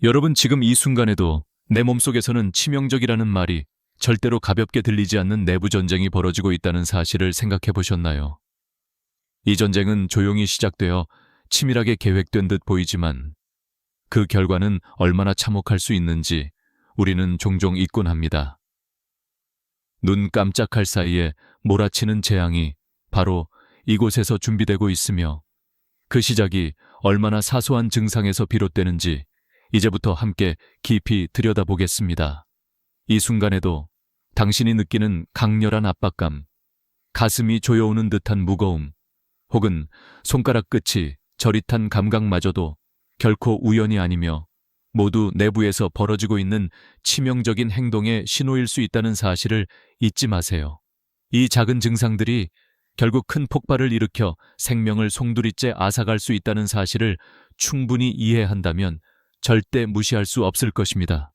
여러분, 지금 이 순간에도 내 몸속에서는 치명적이라는 말이 절대로 가볍게 들리지 않는 내부 전쟁이 벌어지고 있다는 사실을 생각해 보셨나요? 이 전쟁은 조용히 시작되어 치밀하게 계획된 듯 보이지만 그 결과는 얼마나 참혹할 수 있는지 우리는 종종 잊곤 합니다. 눈 깜짝할 사이에 몰아치는 재앙이 바로 이곳에서 준비되고 있으며 그 시작이 얼마나 사소한 증상에서 비롯되는지 이제부터 함께 깊이 들여다보겠습니다. 이 순간에도 당신이 느끼는 강렬한 압박감, 가슴이 조여오는 듯한 무거움, 혹은 손가락 끝이 저릿한 감각마저도 결코 우연이 아니며 모두 내부에서 벌어지고 있는 치명적인 행동의 신호일 수 있다는 사실을 잊지 마세요. 이 작은 증상들이 결국 큰 폭발을 일으켜 생명을 송두리째 앗아갈 수 있다는 사실을 충분히 이해한다면 절대 무시할 수 없을 것입니다.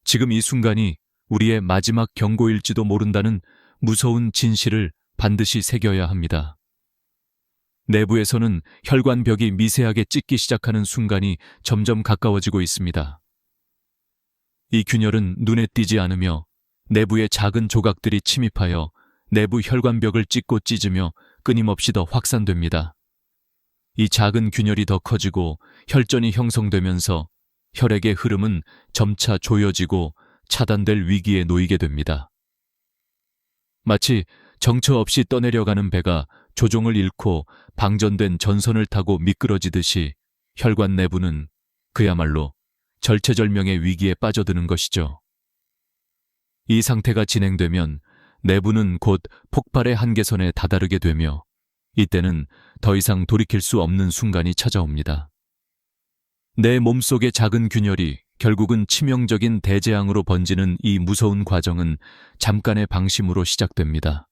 지금 이 순간이 우리의 마지막 경고일지도 모른다는 무서운 진실을 반드시 새겨야 합니다. 내부에서는 혈관벽이 미세하게 찢기 시작하는 순간이 점점 가까워지고 있습니다. 이 균열은 눈에 띄지 않으며 내부의 작은 조각들이 침입하여 내부 혈관벽을 찢고 찢으며 끊임없이 더 확산됩니다. 이 작은 균열이 더 커지고 혈전이 형성되면서 혈액의 흐름은 점차 조여지고 차단될 위기에 놓이게 됩니다. 마치 정처 없이 떠내려가는 배가 조종을 잃고 방전된 전선을 타고 미끄러지듯이 혈관 내부는 그야말로 절체절명의 위기에 빠져드는 것이죠. 이 상태가 진행되면 내부는 곧 폭발의 한계선에 다다르게 되며 이때는 더 이상 돌이킬 수 없는 순간이 찾아옵니다. 내 몸속의 작은 균열이 결국은 치명적인 대재앙으로 번지는 이 무서운 과정은 잠깐의 방심으로 시작됩니다.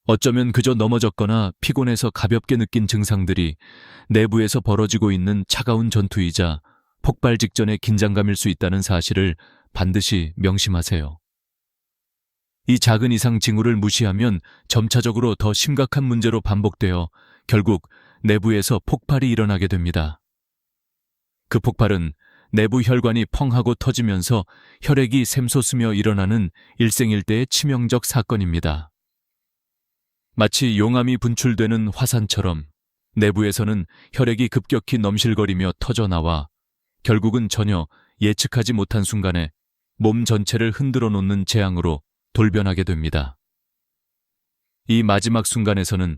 어쩌면 그저 넘어졌거나 피곤해서 가볍게 느낀 증상들이 내부에서 벌어지고 있는 차가운 전투이자 폭발 직전의 긴장감일 수 있다는 사실을 반드시 명심하세요. 이 작은 이상 징후를 무시하면 점차적으로 더 심각한 문제로 반복되어 결국 내부에서 폭발이 일어나게 됩니다. 그 폭발은 내부 혈관이 펑하고 터지면서 혈액이 샘솟으며 일어나는 일생일대의 치명적 사건입니다. 마치 용암이 분출되는 화산처럼 내부에서는 혈액이 급격히 넘실거리며 터져나와 결국은 전혀 예측하지 못한 순간에 몸 전체를 흔들어 놓는 재앙으로 돌변하게 됩니다. 이 마지막 순간에서는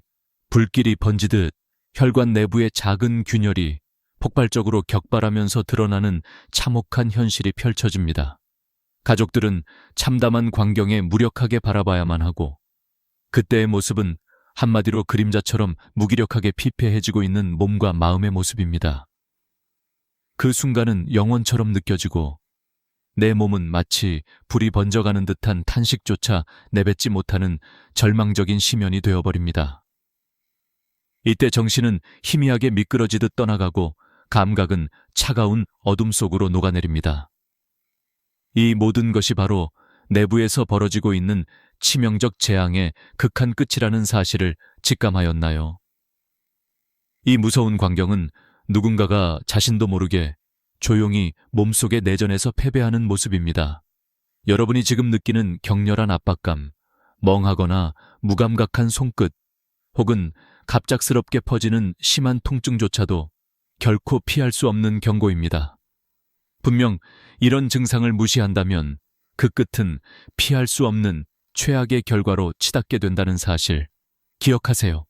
불길이 번지듯 혈관 내부의 작은 균열이 폭발적으로 격발하면서 드러나는 참혹한 현실이 펼쳐집니다. 가족들은 참담한 광경에 무력하게 바라봐야만 하고 그때의 모습은 한마디로 그림자처럼 무기력하게 피폐해지고 있는 몸과 마음의 모습입니다. 그 순간은 영원처럼 느껴지고 내 몸은 마치 불이 번져가는 듯한 탄식조차 내뱉지 못하는 절망적인 심연이 되어버립니다. 이때 정신은 희미하게 미끄러지듯 떠나가고 감각은 차가운 어둠 속으로 녹아내립니다. 이 모든 것이 바로 내부에서 벌어지고 있는 치명적 재앙의 극한 끝이라는 사실을 직감하였나요? 이 무서운 광경은 누군가가 자신도 모르게 조용히 몸속의 내전에서 패배하는 모습입니다. 여러분이 지금 느끼는 격렬한 압박감, 멍하거나 무감각한 손끝, 혹은 갑작스럽게 퍼지는 심한 통증조차도 결코 피할 수 없는 경고입니다. 분명 이런 증상을 무시한다면 그 끝은 피할 수 없는 최악의 결과로 치닫게 된다는 사실 기억하세요.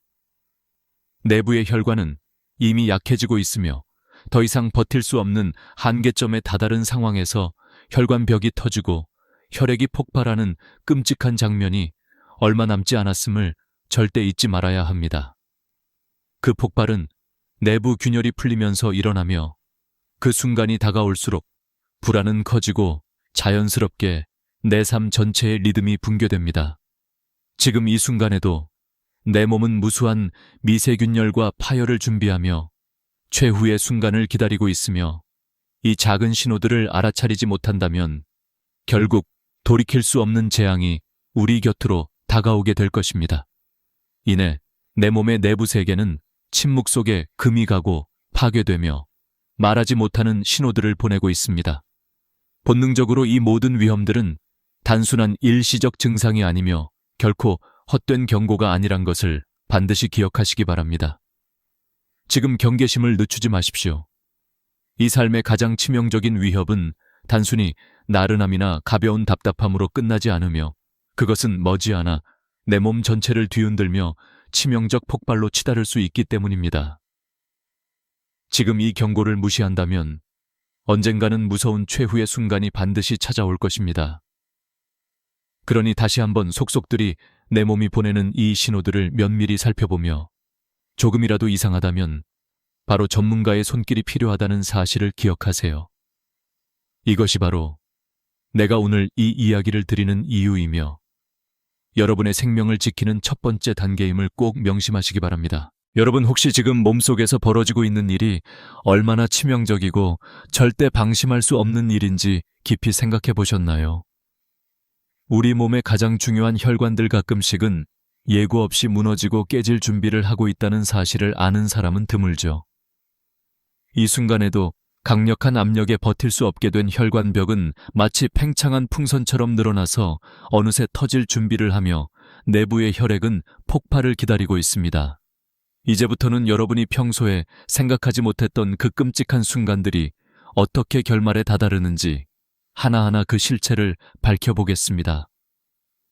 내부의 혈관은 이미 약해지고 있으며 더 이상 버틸 수 없는 한계점에 다다른 상황에서 혈관벽이 터지고 혈액이 폭발하는 끔찍한 장면이 얼마 남지 않았음을 절대 잊지 말아야 합니다. 그 폭발은 내부 균열이 풀리면서 일어나며 그 순간이 다가올수록 불안은 커지고 자연스럽게 내 삶 전체의 리듬이 붕괴됩니다. 지금 이 순간에도 내 몸은 무수한 미세균열과 파열을 준비하며 최후의 순간을 기다리고 있으며 이 작은 신호들을 알아차리지 못한다면 결국 돌이킬 수 없는 재앙이 우리 곁으로 다가오게 될 것입니다. 이내 내 몸의 내부 세계는 침묵 속에 금이 가고 파괴되며 말하지 못하는 신호들을 보내고 있습니다. 본능적으로 이 모든 위험들은 단순한 일시적 증상이 아니며 결코 헛된 경고가 아니란 것을 반드시 기억하시기 바랍니다. 지금 경계심을 늦추지 마십시오. 이 삶의 가장 치명적인 위협은 단순히 나른함이나 가벼운 답답함으로 끝나지 않으며 그것은 머지않아 내 몸 전체를 뒤흔들며 치명적 폭발로 치달을 수 있기 때문입니다. 지금 이 경고를 무시한다면 언젠가는 무서운 최후의 순간이 반드시 찾아올 것입니다. 그러니 다시 한번 속속들이 내 몸이 보내는 이 신호들을 면밀히 살펴보며 조금이라도 이상하다면 바로 전문가의 손길이 필요하다는 사실을 기억하세요. 이것이 바로 내가 오늘 이 이야기를 드리는 이유이며 여러분의 생명을 지키는 첫 번째 단계임을 꼭 명심하시기 바랍니다. 여러분 혹시 지금 몸속에서 벌어지고 있는 일이 얼마나 치명적이고 절대 방심할 수 없는 일인지 깊이 생각해 보셨나요? 우리 몸의 가장 중요한 혈관들 가끔씩은 예고 없이 무너지고 깨질 준비를 하고 있다는 사실을 아는 사람은 드물죠. 이 순간에도 강력한 압력에 버틸 수 없게 된 혈관벽은 마치 팽창한 풍선처럼 늘어나서 어느새 터질 준비를 하며 내부의 혈액은 폭발을 기다리고 있습니다. 이제부터는 여러분이 평소에 생각하지 못했던 그 끔찍한 순간들이 어떻게 결말에 다다르는지 하나하나 그 실체를 밝혀보겠습니다.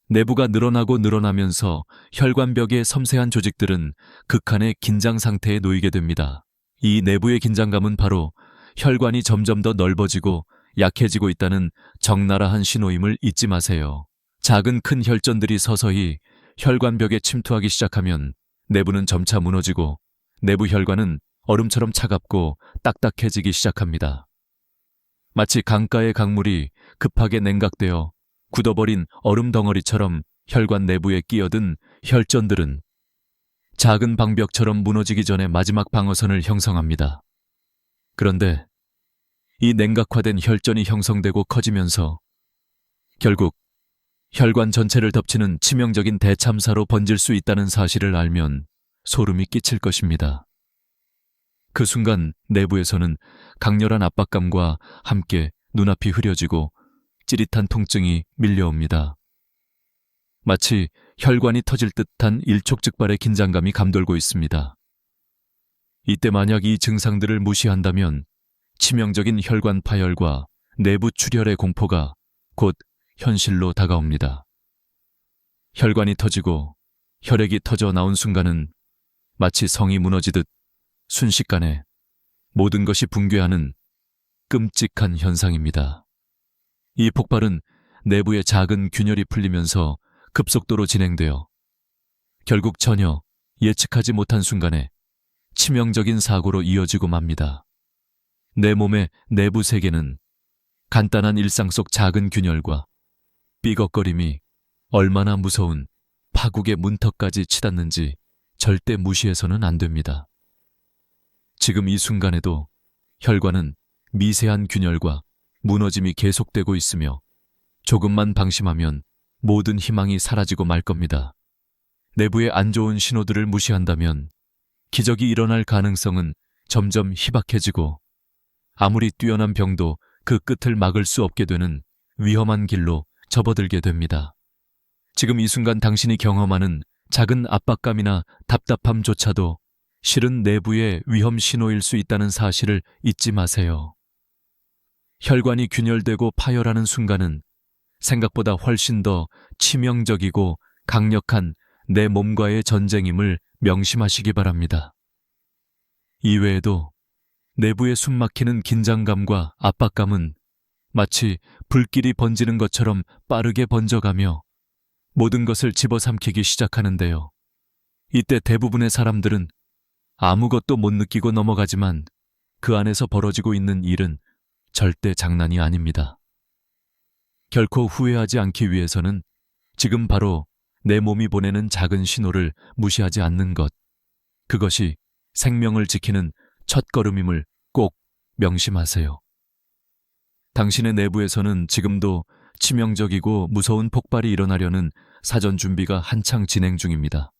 내부가 늘어나고 늘어나면서 혈관벽의 섬세한 조직들은 극한의 긴장 상태에 놓이게 됩니다. 이 내부의 긴장감은 바로 혈관이 점점 더 넓어지고 약해지고 있다는 적나라한 신호임을 잊지 마세요. 작은 큰 혈전들이 서서히 혈관벽에 침투하기 시작하면 내부는 점차 무너지고 내부 혈관은 얼음처럼 차갑고 딱딱해지기 시작합니다. 마치 강가의 강물이 급하게 냉각되어 굳어버린 얼음 덩어리처럼 혈관 내부에 끼어든 혈전들은 작은 방벽처럼 무너지기 전에 마지막 방어선을 형성합니다. 그런데 이 냉각화된 혈전이 형성되고 커지면서 결국 혈관 전체를 덮치는 치명적인 대참사로 번질 수 있다는 사실을 알면 소름이 끼칠 것입니다. 그 순간 내부에서는 강렬한 압박감과 함께 눈앞이 흐려지고 찌릿한 통증이 밀려옵니다. 마치 혈관이 터질 듯한 일촉즉발의 긴장감이 감돌고 있습니다. 이때 만약 이 증상들을 무시한다면 치명적인 혈관 파열과 내부 출혈의 공포가 곧 현실로 다가옵니다. 혈관이 터지고 혈액이 터져 나온 순간은 마치 성이 무너지듯 순식간에 모든 것이 붕괴하는 끔찍한 현상입니다. 이 폭발은 내부의 작은 균열이 풀리면서 급속도로 진행되어 결국 전혀 예측하지 못한 순간에 치명적인 사고로 이어지고 맙니다. 내 몸의 내부 세계는 간단한 일상 속 작은 균열과 삐걱거림이 얼마나 무서운 파국의 문턱까지 치닫는지 절대 무시해서는 안 됩니다. 지금 이 순간에도 혈관은 미세한 균열과 무너짐이 계속되고 있으며 조금만 방심하면 모든 희망이 사라지고 말 겁니다. 내부의 안 좋은 신호들을 무시한다면 기적이 일어날 가능성은 점점 희박해지고 아무리 뛰어난 병도 그 끝을 막을 수 없게 되는 위험한 길로 접어들게 됩니다. 지금 이 순간 당신이 경험하는 작은 압박감이나 답답함조차도 실은 내부의 위험 신호일 수 있다는 사실을 잊지 마세요. 혈관이 균열되고 파열하는 순간은 생각보다 훨씬 더 치명적이고 강력한 내 몸과의 전쟁임을 명심하시기 바랍니다. 이외에도 내부에 숨막히는 긴장감과 압박감은 마치 불길이 번지는 것처럼 빠르게 번져가며 모든 것을 집어삼키기 시작하는데요. 이때 대부분의 사람들은 아무것도 못 느끼고 넘어가지만 그 안에서 벌어지고 있는 일은 절대 장난이 아닙니다. 결코 후회하지 않기 위해서는 지금 바로 내 몸이 보내는 작은 신호를 무시하지 않는 것, 그것이 생명을 지키는 첫걸음임을 꼭 명심하세요. 당신의 내부에서는 지금도 치명적이고 무서운 폭발이 일어나려는 사전 준비가 한창 진행 중입니다.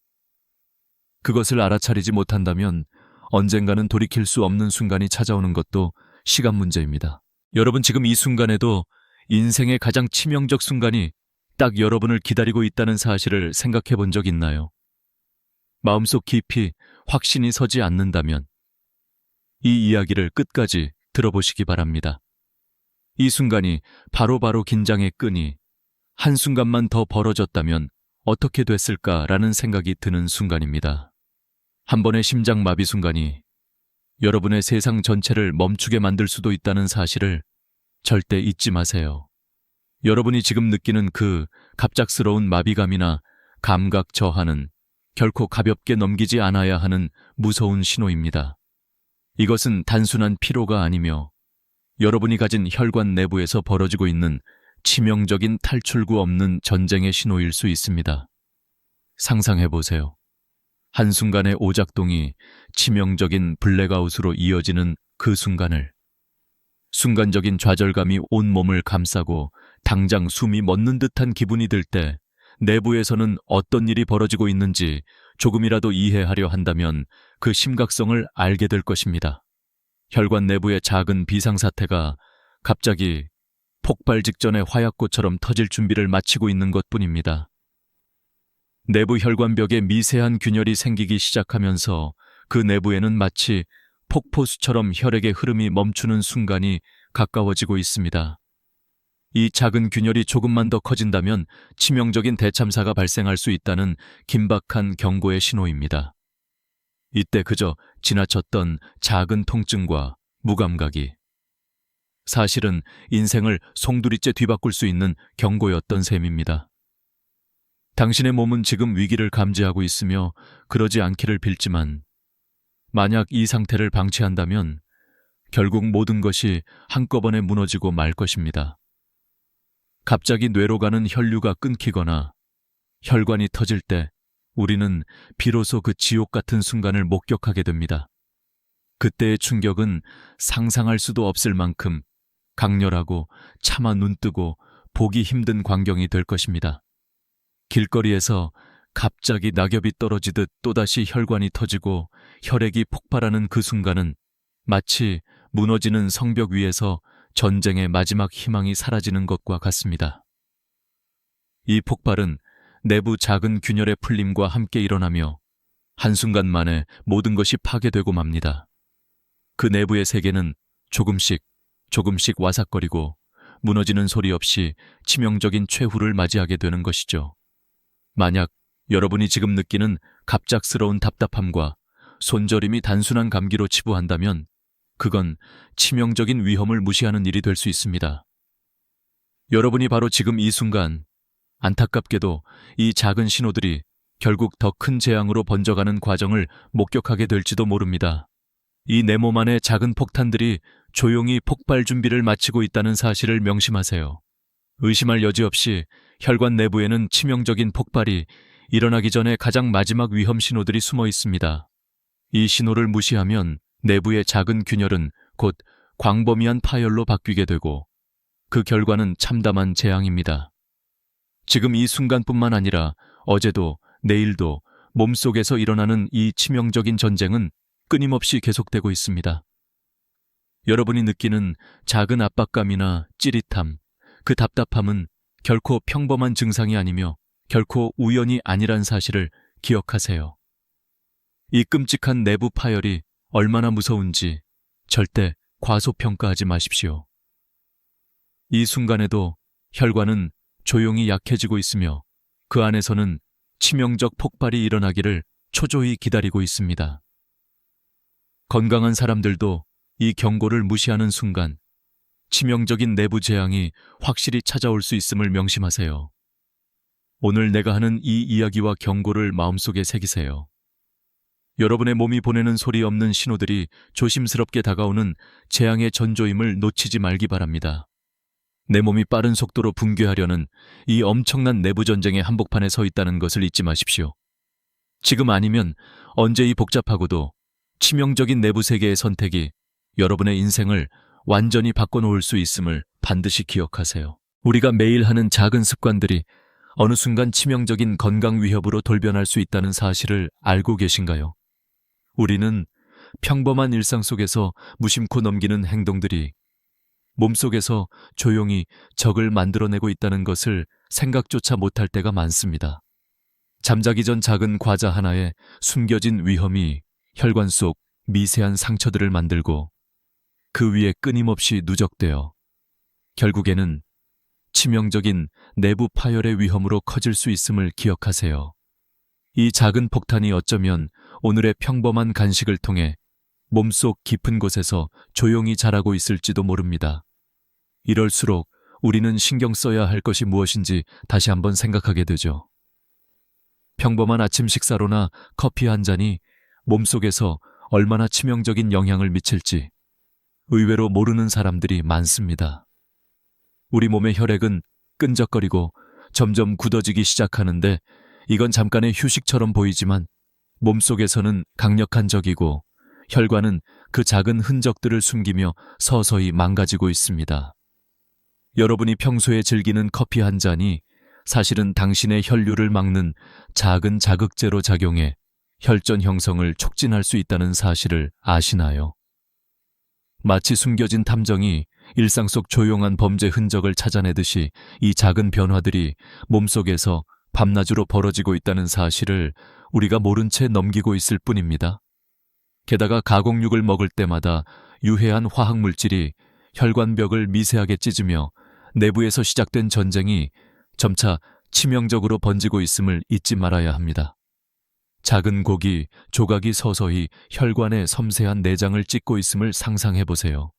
그것을 알아차리지 못한다면 언젠가는 돌이킬 수 없는 순간이 찾아오는 것도 시간 문제입니다. 여러분 지금 이 순간에도 인생의 가장 치명적 순간이 딱 여러분을 기다리고 있다는 사실을 생각해 본 적 있나요? 마음속 깊이 확신이 서지 않는다면 이 이야기를 끝까지 들어보시기 바랍니다. 이 순간이 바로바로 긴장의 끈이 한순간만 더 벌어졌다면 어떻게 됐을까라는 생각이 드는 순간입니다. 한 번의 심장마비 순간이 여러분의 세상 전체를 멈추게 만들 수도 있다는 사실을 절대 잊지 마세요. 여러분이 지금 느끼는 그 갑작스러운 마비감이나 감각 저하는 결코 가볍게 넘기지 않아야 하는 무서운 신호입니다. 이것은 단순한 피로가 아니며 여러분이 가진 혈관 내부에서 벌어지고 있는 치명적인 탈출구 없는 전쟁의 신호일 수 있습니다. 상상해보세요. 한순간의 오작동이 치명적인 블랙아웃으로 이어지는 그 순간을, 순간적인 좌절감이 온몸을 감싸고 당장 숨이 멎는 듯한 기분이 들 때 내부에서는 어떤 일이 벌어지고 있는지 조금이라도 이해하려 한다면 그 심각성을 알게 될 것입니다. 혈관 내부의 작은 비상사태가 갑자기 폭발 직전의 화약고처럼 터질 준비를 마치고 있는 것뿐입니다. 내부 혈관벽에 미세한 균열이 생기기 시작하면서 그 내부에는 마치 폭포수처럼 혈액의 흐름이 멈추는 순간이 가까워지고 있습니다. 이 작은 균열이 조금만 더 커진다면 치명적인 대참사가 발생할 수 있다는 긴박한 경고의 신호입니다. 이때 그저 지나쳤던 작은 통증과 무감각이 사실은 인생을 송두리째 뒤바꿀 수 있는 경고였던 셈입니다. 당신의 몸은 지금 위기를 감지하고 있으며 그러지 않기를 빌지만 만약 이 상태를 방치한다면 결국 모든 것이 한꺼번에 무너지고 말 것입니다. 갑자기 뇌로 가는 혈류가 끊기거나 혈관이 터질 때 우리는 비로소 그 지옥 같은 순간을 목격하게 됩니다. 그때의 충격은 상상할 수도 없을 만큼 강렬하고 차마 눈뜨고 보기 힘든 광경이 될 것입니다. 길거리에서 갑자기 낙엽이 떨어지듯 또다시 혈관이 터지고 혈액이 폭발하는 그 순간은 마치 무너지는 성벽 위에서 전쟁의 마지막 희망이 사라지는 것과 같습니다. 이 폭발은 내부 작은 균열의 풀림과 함께 일어나며 한순간 만에 모든 것이 파괴되고 맙니다. 그 내부의 세계는 조금씩 와삭거리고 무너지는 소리 없이 치명적인 최후를 맞이하게 되는 것이죠. 만약 여러분이 지금 느끼는 갑작스러운 답답함과 손저림이 단순한 감기로 치부한다면 그건 치명적인 위험을 무시하는 일이 될 수 있습니다. 여러분이 바로 지금 이 순간 안타깝게도 이 작은 신호들이 결국 더 큰 재앙으로 번져가는 과정을 목격하게 될지도 모릅니다. 이 내 몸 안의 작은 폭탄들이 조용히 폭발 준비를 마치고 있다는 사실을 명심하세요. 의심할 여지 없이 혈관 내부에는 치명적인 폭발이 일어나기 전에 가장 마지막 위험 신호들이 숨어 있습니다. 이 신호를 무시하면 내부의 작은 균열은 곧 광범위한 파열로 바뀌게 되고 그 결과는 참담한 재앙입니다. 지금 이 순간뿐만 아니라 어제도 내일도 몸속에서 일어나는 이 치명적인 전쟁은 끊임없이 계속되고 있습니다. 여러분이 느끼는 작은 압박감이나 찌릿함, 그 답답함은 결코 평범한 증상이 아니며 결코 우연이 아니란 사실을 기억하세요. 이 끔찍한 내부 파열이 얼마나 무서운지 절대 과소평가하지 마십시오. 이 순간에도 혈관은 조용히 약해지고 있으며 그 안에서는 치명적 폭발이 일어나기를 초조히 기다리고 있습니다. 건강한 사람들도 이 경고를 무시하는 순간 치명적인 내부 재앙이 확실히 찾아올 수 있음을 명심하세요. 오늘 내가 하는 이 이야기와 경고를 마음속에 새기세요. 여러분의 몸이 보내는 소리 없는 신호들이 조심스럽게 다가오는 재앙의 전조임을 놓치지 말기 바랍니다. 내 몸이 빠른 속도로 붕괴하려는 이 엄청난 내부 전쟁의 한복판에 서 있다는 것을 잊지 마십시오. 지금 아니면 언제 이 복잡하고도 치명적인 내부 세계의 선택이 여러분의 인생을 완전히 바꿔놓을 수 있음을 반드시 기억하세요. 우리가 매일 하는 작은 습관들이 어느 순간 치명적인 건강 위협으로 돌변할 수 있다는 사실을 알고 계신가요? 우리는 평범한 일상 속에서 무심코 넘기는 행동들이 몸속에서 조용히 적을 만들어내고 있다는 것을 생각조차 못할 때가 많습니다. 잠자기 전 작은 과자 하나에 숨겨진 위험이 혈관 속 미세한 상처들을 만들고 그 위에 끊임없이 누적되어 결국에는 치명적인 내부 파열의 위험으로 커질 수 있음을 기억하세요. 이 작은 폭탄이 어쩌면 오늘의 평범한 간식을 통해 몸속 깊은 곳에서 조용히 자라고 있을지도 모릅니다. 이럴수록 우리는 신경 써야 할 것이 무엇인지 다시 한번 생각하게 되죠. 평범한 아침 식사로나 커피 한 잔이 몸속에서 얼마나 치명적인 영향을 미칠지 의외로 모르는 사람들이 많습니다. 우리 몸의 혈액은 끈적거리고 점점 굳어지기 시작하는데 이건 잠깐의 휴식처럼 보이지만 몸속에서는 강력한 적이고 혈관은 그 작은 흔적들을 숨기며 서서히 망가지고 있습니다. 여러분이 평소에 즐기는 커피 한 잔이 사실은 당신의 혈류를 막는 작은 자극제로 작용해 혈전 형성을 촉진할 수 있다는 사실을 아시나요? 마치 숨겨진 탐정이 일상 속 조용한 범죄 흔적을 찾아내듯이 이 작은 변화들이 몸속에서 밤낮으로 벌어지고 있다는 사실을 우리가 모른 채 넘기고 있을 뿐입니다. 게다가 가공육을 먹을 때마다 유해한 화학물질이 혈관벽을 미세하게 찢으며 내부에서 시작된 전쟁이 점차 치명적으로 번지고 있음을 잊지 말아야 합니다. 작은 고기, 조각이 서서히 혈관의 섬세한 내장을 찢고 있음을 상상해 보세요.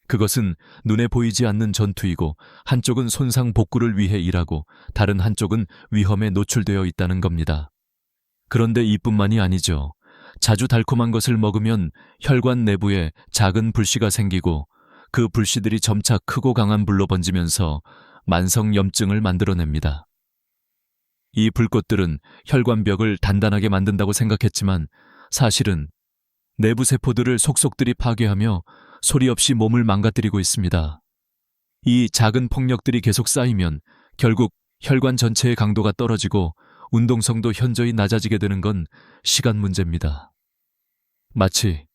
그것은 눈에 보이지 않는 전투이고 한쪽은 손상 복구를 위해 일하고 다른 한쪽은 위험에 노출되어 있다는 겁니다. 그런데 이뿐만이 아니죠. 자주 달콤한 것을 먹으면 혈관 내부에 작은 불씨가 생기고 그 불씨들이 점차 크고 강한 불로 번지면서 만성 염증을 만들어냅니다. 이 불꽃들은 혈관벽을 단단하게 만든다고 생각했지만 사실은 내부 세포들을 속속들이 파괴하며 소리 없이 몸을 망가뜨리고 있습니다. 이 작은 폭력들이 계속 쌓이면 결국 혈관 전체의 강도가 떨어지고 운동성도 현저히 낮아지게 되는 건 시간 문제입니다. 마치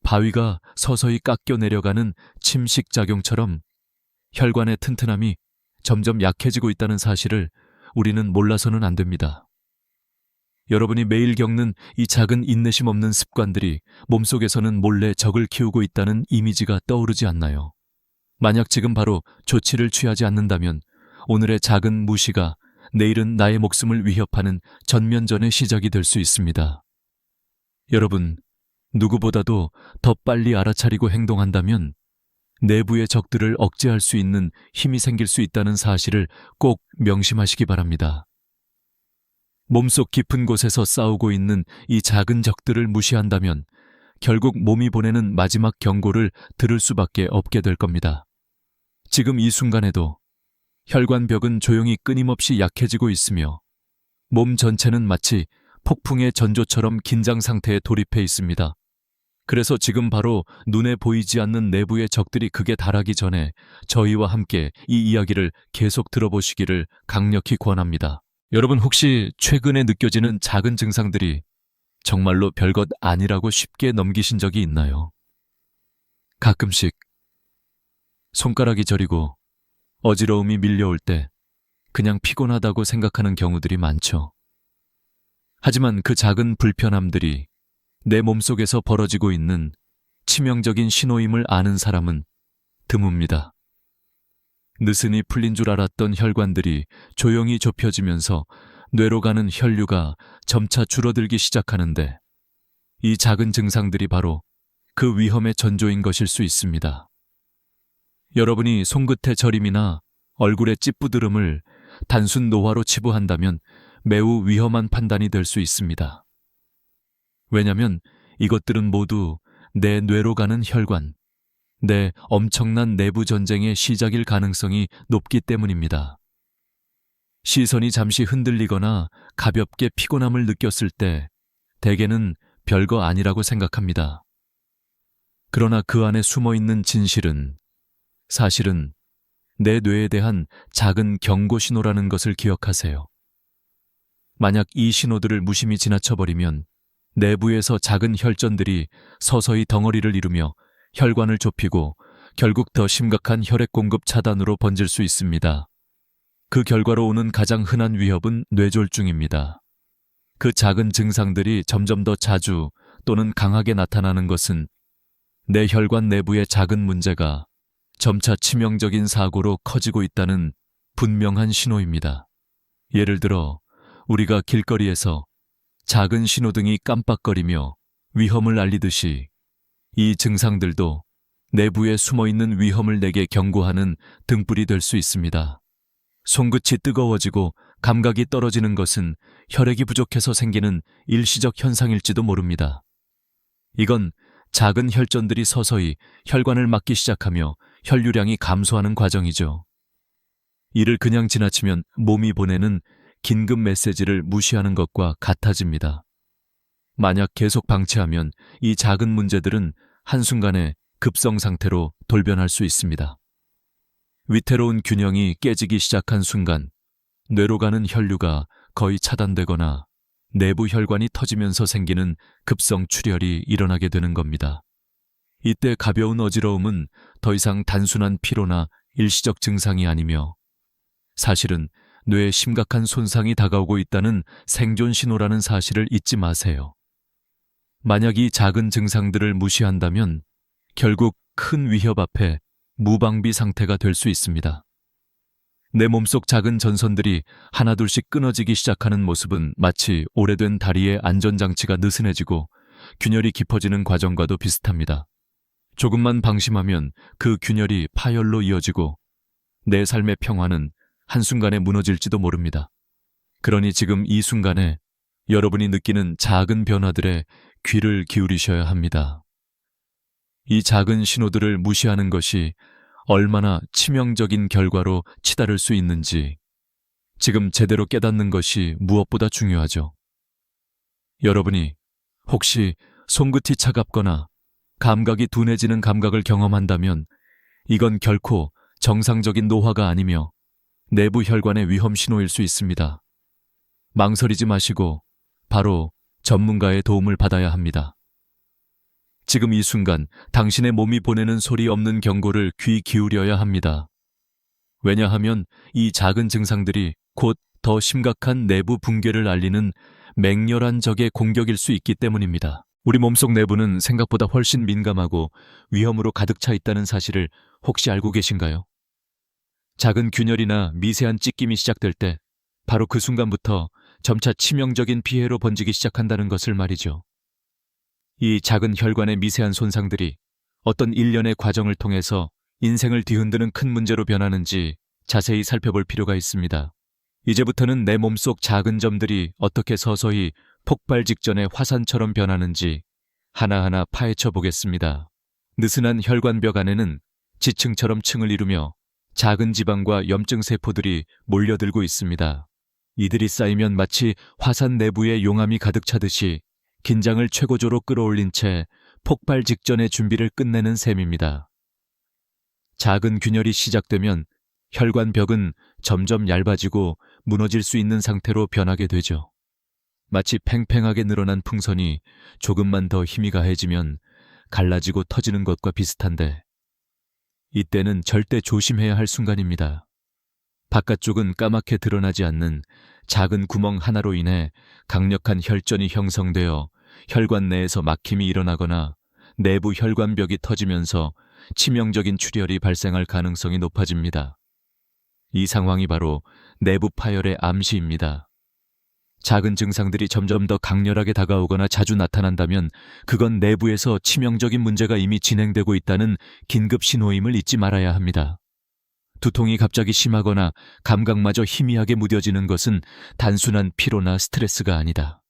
바위가 서서히 깎여 내려가는 침식작용처럼 혈관의 튼튼함이 점점 약해지고 있다는 사실을 우리는 몰라서는 안 됩니다. 여러분이 매일 겪는 이 작은 인내심 없는 습관들이 몸속에서는 몰래 적을 키우고 있다는 이미지가 떠오르지 않나요? 만약 지금 바로 조치를 취하지 않는다면 오늘의 작은 무시가 내일은 나의 목숨을 위협하는 전면전의 시작이 될 수 있습니다. 여러분, 누구보다도 더 빨리 알아차리고 행동한다면 내부의 적들을 억제할 수 있는 힘이 생길 수 있다는 사실을 꼭 명심하시기 바랍니다. 몸속 깊은 곳에서 싸우고 있는 이 작은 적들을 무시한다면 결국 몸이 보내는 마지막 경고를 들을 수밖에 없게 될 겁니다. 지금 이 순간에도 혈관벽은 조용히 끊임없이 약해지고 있으며 몸 전체는 마치 폭풍의 전조처럼 긴장 상태에 돌입해 있습니다. 그래서 지금 바로 눈에 보이지 않는 내부의 적들이 극에 달하기 전에 저희와 함께 이 이야기를 계속 들어보시기를 강력히 권합니다. 여러분 혹시 최근에 느껴지는 작은 증상들이 정말로 별것 아니라고 쉽게 넘기신 적이 있나요? 가끔씩 손가락이 저리고 어지러움이 밀려올 때 그냥 피곤하다고 생각하는 경우들이 많죠. 하지만 그 작은 불편함들이 내 몸속에서 벌어지고 있는 치명적인 신호임을 아는 사람은 드뭅니다. 느슨히 풀린 줄 알았던 혈관들이 조용히 좁혀지면서 뇌로 가는 혈류가 점차 줄어들기 시작하는데 이 작은 증상들이 바로 그 위험의 전조인 것일 수 있습니다. 여러분이 손끝의 저림이나 얼굴의 찌뿌드름을 단순 노화로 치부한다면 매우 위험한 판단이 될 수 있습니다. 왜냐하면 이것들은 모두 내 뇌로 가는 혈관, 내 엄청난 내부 전쟁의 시작일 가능성이 높기 때문입니다. 시선이 잠시 흔들리거나 가볍게 피곤함을 느꼈을 때 대개는 별거 아니라고 생각합니다. 그러나 그 안에 숨어있는 진실은 사실은 내 뇌에 대한 작은 경고 신호라는 것을 기억하세요. 만약 이 신호들을 무심히 지나쳐버리면 내부에서 작은 혈전들이 서서히 덩어리를 이루며 혈관을 좁히고 결국 더 심각한 혈액 공급 차단으로 번질 수 있습니다. 그 결과로 오는 가장 흔한 위협은 뇌졸중입니다. 그 작은 증상들이 점점 더 자주 또는 강하게 나타나는 것은 내 혈관 내부의 작은 문제가 점차 치명적인 사고로 커지고 있다는 분명한 신호입니다. 예를 들어 우리가 길거리에서 작은 신호등이 깜빡거리며 위험을 알리듯이 이 증상들도 내부에 숨어있는 위험을 내게 경고하는 등불이 될 수 있습니다. 손끝이 뜨거워지고 감각이 떨어지는 것은 혈액이 부족해서 생기는 일시적 현상일지도 모릅니다. 이건 작은 혈전들이 서서히 혈관을 막기 시작하며 혈류량이 감소하는 과정이죠. 이를 그냥 지나치면 몸이 보내는 긴급 메시지를 무시하는 것과 같아집니다. 만약 계속 방치하면 이 작은 문제들은 한순간에 급성 상태로 돌변할 수 있습니다. 위태로운 균형이 깨지기 시작한 순간 뇌로 가는 혈류가 거의 차단되거나 내부 혈관이 터지면서 생기는 급성 출혈이 일어나게 되는 겁니다. 이때 가벼운 어지러움은 더 이상 단순한 피로나 일시적 증상이 아니며 사실은 뇌에 심각한 손상이 다가오고 있다는 생존 신호라는 사실을 잊지 마세요. 만약 이 작은 증상들을 무시한다면 결국 큰 위협 앞에 무방비 상태가 될 수 있습니다. 내 몸속 작은 전선들이 하나둘씩 끊어지기 시작하는 모습은 마치 오래된 다리의 안전장치가 느슨해지고 균열이 깊어지는 과정과도 비슷합니다. 조금만 방심하면 그 균열이 파열로 이어지고 내 삶의 평화는 한순간에 무너질지도 모릅니다. 그러니 지금 이 순간에 여러분이 느끼는 작은 변화들에 귀를 기울이셔야 합니다. 이 작은 신호들을 무시하는 것이 얼마나 치명적인 결과로 치달을 수 있는지 지금 제대로 깨닫는 것이 무엇보다 중요하죠. 여러분이 혹시 손끝이 차갑거나 감각이 둔해지는 감각을 경험한다면 이건 결코 정상적인 노화가 아니며 내부 혈관의 위험 신호일 수 있습니다. 망설이지 마시고 바로 전문가의 도움을 받아야 합니다. 지금 이 순간 당신의 몸이 보내는 소리 없는 경고를 귀 기울여야 합니다. 왜냐하면 이 작은 증상들이 곧 더 심각한 내부 붕괴를 알리는 맹렬한 적의 공격일 수 있기 때문입니다. 우리 몸속 내부는 생각보다 훨씬 민감하고 위험으로 가득 차 있다는 사실을 혹시 알고 계신가요? 작은 균열이나 미세한 찢김이 시작될 때 바로 그 순간부터 점차 치명적인 피해로 번지기 시작한다는 것을 말이죠. 이 작은 혈관의 미세한 손상들이 어떤 일련의 과정을 통해서 인생을 뒤흔드는 큰 문제로 변하는지 자세히 살펴볼 필요가 있습니다. 이제부터는 내 몸속 작은 점들이 어떻게 서서히 폭발 직전의 화산처럼 변하는지 하나하나 파헤쳐 보겠습니다. 느슨한 혈관벽 안에는 지층처럼 층을 이루며 작은 지방과 염증 세포들이 몰려들고 있습니다. 이들이 쌓이면 마치 화산 내부에 용암이 가득 차듯이 긴장을 최고조로 끌어올린 채 폭발 직전의 준비를 끝내는 셈입니다. 작은 균열이 시작되면 혈관벽은 점점 얇아지고 무너질 수 있는 상태로 변하게 되죠. 마치 팽팽하게 늘어난 풍선이 조금만 더 힘이 가해지면 갈라지고 터지는 것과 비슷한데 이때는 절대 조심해야 할 순간입니다. 바깥쪽은 까맣게 드러나지 않는 작은 구멍 하나로 인해 강력한 혈전이 형성되어 혈관 내에서 막힘이 일어나거나 내부 혈관벽이 터지면서 치명적인 출혈이 발생할 가능성이 높아집니다. 이 상황이 바로 내부 파열의 암시입니다. 작은 증상들이 점점 더 강렬하게 다가오거나 자주 나타난다면 그건 내부에서 치명적인 문제가 이미 진행되고 있다는 긴급 신호임을 잊지 말아야 합니다. 두통이 갑자기 심하거나 감각마저 희미하게 무뎌지는 것은 단순한 피로나 스트레스가 아니다.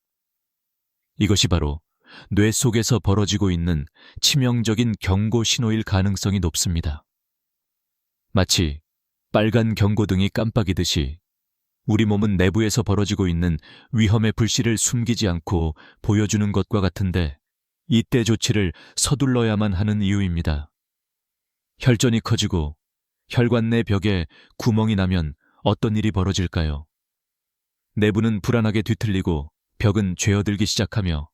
이것이 바로 뇌 속에서 벌어지고 있는 치명적인 경고 신호일 가능성이 높습니다. 마치 빨간 경고등이 깜빡이듯이 우리 몸은 내부에서 벌어지고 있는 위험의 불씨를 숨기지 않고 보여주는 것과 같은데 이때 조치를 서둘러야만 하는 이유입니다. 혈전이 커지고 혈관 내 벽에 구멍이 나면 어떤 일이 벌어질까요? 내부는 불안하게 뒤틀리고 벽은 죄어들기 시작하며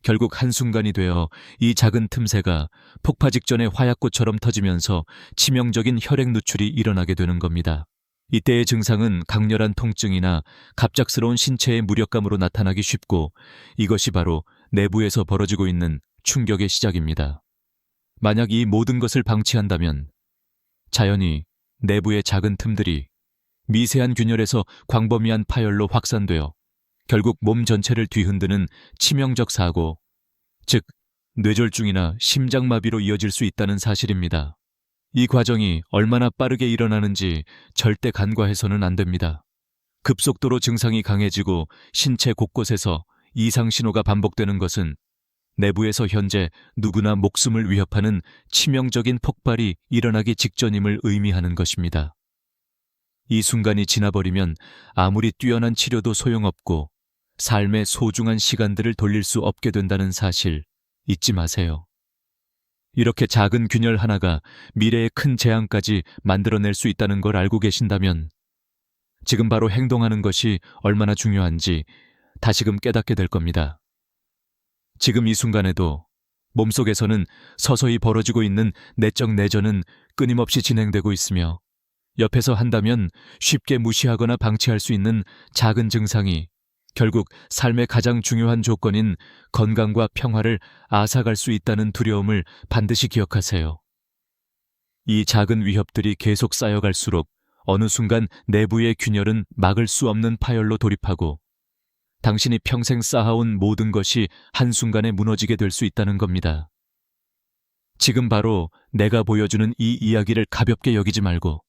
결국 한순간이 되어 이 작은 틈새가 폭파 직전의 화약고처럼 터지면서 치명적인 혈액 누출이 일어나게 되는 겁니다. 이때의 증상은 강렬한 통증이나 갑작스러운 신체의 무력감으로 나타나기 쉽고, 이것이 바로 내부에서 벌어지고 있는 충격의 시작입니다. 만약 이 모든 것을 방치한다면 자연히 내부의 작은 틈들이 미세한 균열에서 광범위한 파열로 확산되어 결국 몸 전체를 뒤흔드는 치명적 사고, 즉 뇌졸중이나 심장마비로 이어질 수 있다는 사실입니다. 이 과정이 얼마나 빠르게 일어나는지 절대 간과해서는 안 됩니다. 급속도로 증상이 강해지고 신체 곳곳에서 이상 신호가 반복되는 것은 내부에서 현재 누구나 목숨을 위협하는 치명적인 폭발이 일어나기 직전임을 의미하는 것입니다. 이 순간이 지나버리면 아무리 뛰어난 치료도 소용없고 삶의 소중한 시간들을 돌릴 수 없게 된다는 사실 잊지 마세요. 이렇게 작은 균열 하나가 미래의 큰 재앙까지 만들어낼 수 있다는 걸 알고 계신다면 지금 바로 행동하는 것이 얼마나 중요한지 다시금 깨닫게 될 겁니다. 지금 이 순간에도 몸속에서는 서서히 벌어지고 있는 내적 내전은 끊임없이 진행되고 있으며, 옆에서 한다면 쉽게 무시하거나 방치할 수 있는 작은 증상이 결국 삶의 가장 중요한 조건인 건강과 평화를 앗아갈 수 있다는 두려움을 반드시 기억하세요. 이 작은 위협들이 계속 쌓여갈수록 어느 순간 내부의 균열은 막을 수 없는 파열로 돌입하고 당신이 평생 쌓아온 모든 것이 한순간에 무너지게 될 수 있다는 겁니다. 지금 바로 내가 보여주는 이 이야기를 가볍게 여기지 말고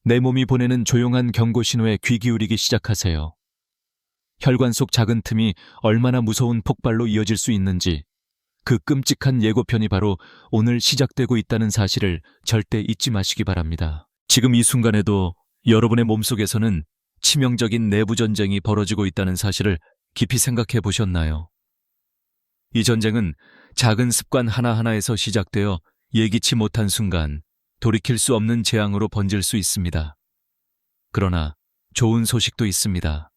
내 몸이 보내는 조용한 경고 신호에 귀 기울이기 시작하세요. 혈관 속 작은 틈이 얼마나 무서운 폭발로 이어질 수 있는지, 그 끔찍한 예고편이 바로 오늘 시작되고 있다는 사실을 절대 잊지 마시기 바랍니다. 지금 이 순간에도 여러분의 몸속에서는 치명적인 내부 전쟁이 벌어지고 있다는 사실을 깊이 생각해 보셨나요? 이 전쟁은 작은 습관 하나하나에서 시작되어 예기치 못한 순간 돌이킬 수 없는 재앙으로 번질 수 있습니다. 그러나 좋은 소식도 있습니다.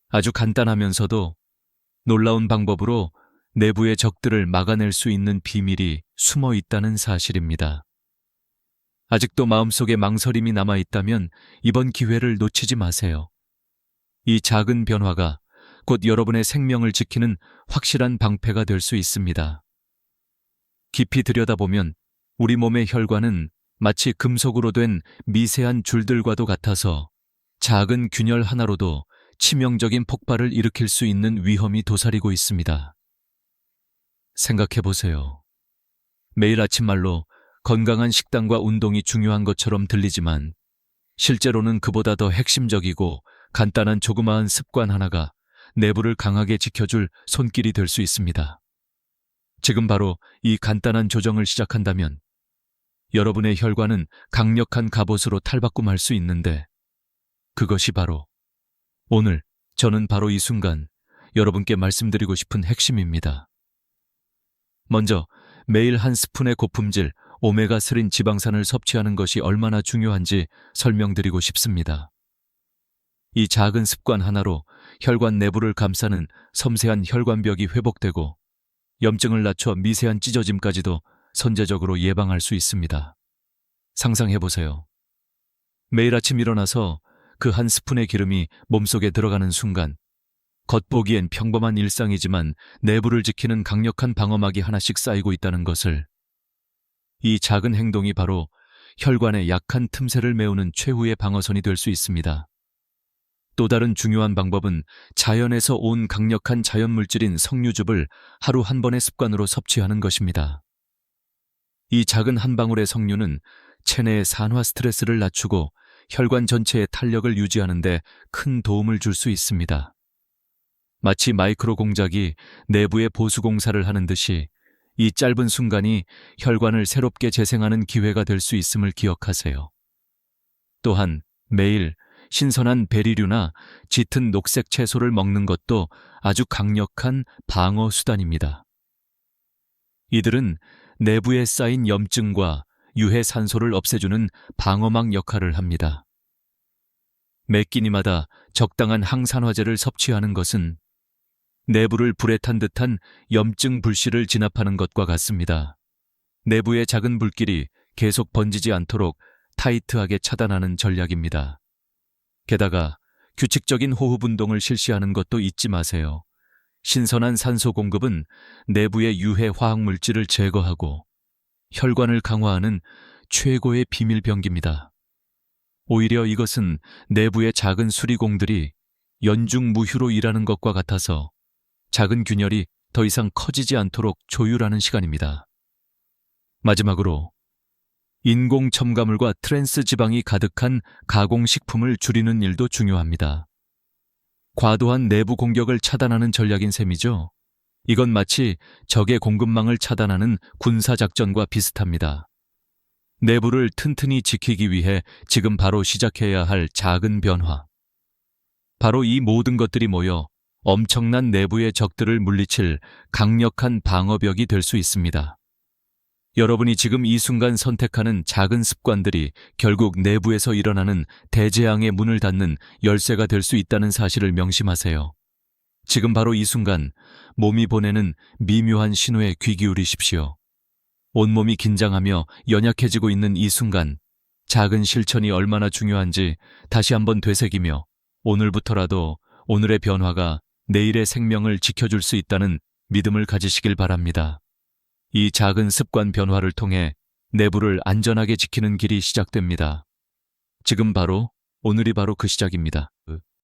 아주 간단하면서도 놀라운 방법으로 내부의 적들을 막아낼 수 있는 비밀이 숨어 있다는 사실입니다. 아직도 마음속에 망설임이 남아있다면 이번 기회를 놓치지 마세요. 이 작은 변화가 곧 여러분의 생명을 지키는 확실한 방패가 될 수 있습니다. 깊이 들여다보면 우리 몸의 혈관은 마치 금속으로 된 미세한 줄들과도 같아서 작은 균열 하나로도 치명적인 폭발을 일으킬 수 있는 위험이 도사리고 있습니다. 생각해보세요. 매일 아침 말로 건강한 식단과 운동이 중요한 것처럼 들리지만 실제로는 그보다 더 핵심적이고 간단한 조그마한 습관 하나가 내부를 강하게 지켜줄 손길이 될 수 있습니다. 지금 바로 이 간단한 조정을 시작한다면 여러분의 혈관은 강력한 갑옷으로 탈바꿈할 수 있는데, 그것이 바로 오늘 저는 바로 이 순간 여러분께 말씀드리고 싶은 핵심입니다. 먼저 매일 한 스푼의 고품질 오메가3 지방산을 섭취하는 것이 얼마나 중요한지 설명드리고 싶습니다. 이 작은 습관 하나로 혈관 내부를 감싸는 섬세한 혈관벽이 회복되고 염증을 낮춰 미세한 찢어짐까지도 선제적으로 예방할 수 있습니다. 상상해보세요. 매일 아침 일어나서 그 한 스푼의 기름이 몸속에 들어가는 순간 겉보기엔 평범한 일상이지만 내부를 지키는 강력한 방어막이 하나씩 쌓이고 있다는 것을, 이 작은 행동이 바로 혈관의 약한 틈새를 메우는 최후의 방어선이 될 수 있습니다. 또 다른 중요한 방법은 자연에서 온 강력한 자연물질인 석류즙을 하루 한 번의 습관으로 섭취하는 것입니다. 이 작은 한 방울의 석류는 체내의 산화 스트레스를 낮추고 혈관 전체의 탄력을 유지하는 데 큰 도움을 줄 수 있습니다. 마치 마이크로 공작이 내부의 보수 공사를 하는 듯이 이 짧은 순간이 혈관을 새롭게 재생하는 기회가 될 수 있음을 기억하세요. 또한 매일 신선한 베리류나 짙은 녹색 채소를 먹는 것도 아주 강력한 방어 수단입니다. 이들은 내부에 쌓인 염증과 유해 산소를 없애주는 방어막 역할을 합니다. 매 끼니마다 적당한 항산화제를 섭취하는 것은 내부를 불에 탄 듯한 염증 불씨를 진압하는 것과 같습니다. 내부의 작은 불길이 계속 번지지 않도록 타이트하게 차단하는 전략입니다. 게다가 규칙적인 호흡 운동을 실시하는 것도 잊지 마세요. 신선한 산소 공급은 내부의 유해 화학물질을 제거하고 혈관을 강화하는 최고의 비밀병기입니다. 오히려 이것은 내부의 작은 수리공들이 연중무휴로 일하는 것과 같아서 작은 균열이 더 이상 커지지 않도록 조율하는 시간입니다. 마지막으로 인공 첨가물과 트랜스 지방이 가득한 가공식품을 줄이는 일도 중요합니다. 과도한 내부 공격을 차단하는 전략인 셈이죠. 이건 마치 적의 공급망을 차단하는 군사작전과 비슷합니다. 내부를 튼튼히 지키기 위해 지금 바로 시작해야 할 작은 변화. 바로 이 모든 것들이 모여 엄청난 내부의 적들을 물리칠 강력한 방어벽이 될 수 있습니다. 여러분이 지금 이 순간 선택하는 작은 습관들이 결국 내부에서 일어나는 대재앙의 문을 닫는 열쇠가 될 수 있다는 사실을 명심하세요. 지금 바로 이 순간 몸이 보내는 미묘한 신호에 귀 기울이십시오. 온몸이 긴장하며 연약해지고 있는 이 순간, 작은 실천이 얼마나 중요한지 다시 한번 되새기며 오늘부터라도 오늘의 변화가 내일의 생명을 지켜줄 수 있다는 믿음을 가지시길 바랍니다. 이 작은 습관 변화를 통해 내부를 안전하게 지키는 길이 시작됩니다. 지금 바로, 오늘이 바로 그 시작입니다.